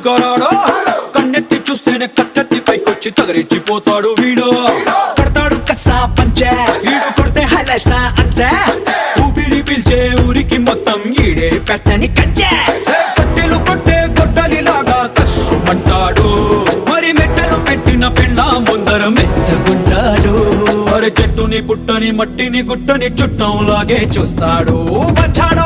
శంకరాడో కన్నెత్తి చూస్తేనే కత్తెత్తి పైకొచ్చి తగరిచ్చిపోతాడు వీడు కడతాడు కసా పంచే వీడు కొడితే హలసా అంతే ఊపిరి పిల్చే ఊరికి మొత్తం ఈడే పెట్టని కంచే కట్టెలు కొట్టే గొడ్డలిలాగా కస్సుమంటాడు మరి మెట్టలు పెట్టిన పెళ్ళ ముందర మెత్తగుంటాడు మరి చెట్టుని పుట్టని మట్టిని గుట్టని చుట్టంలాగే చూస్తాడు వచ్చాడు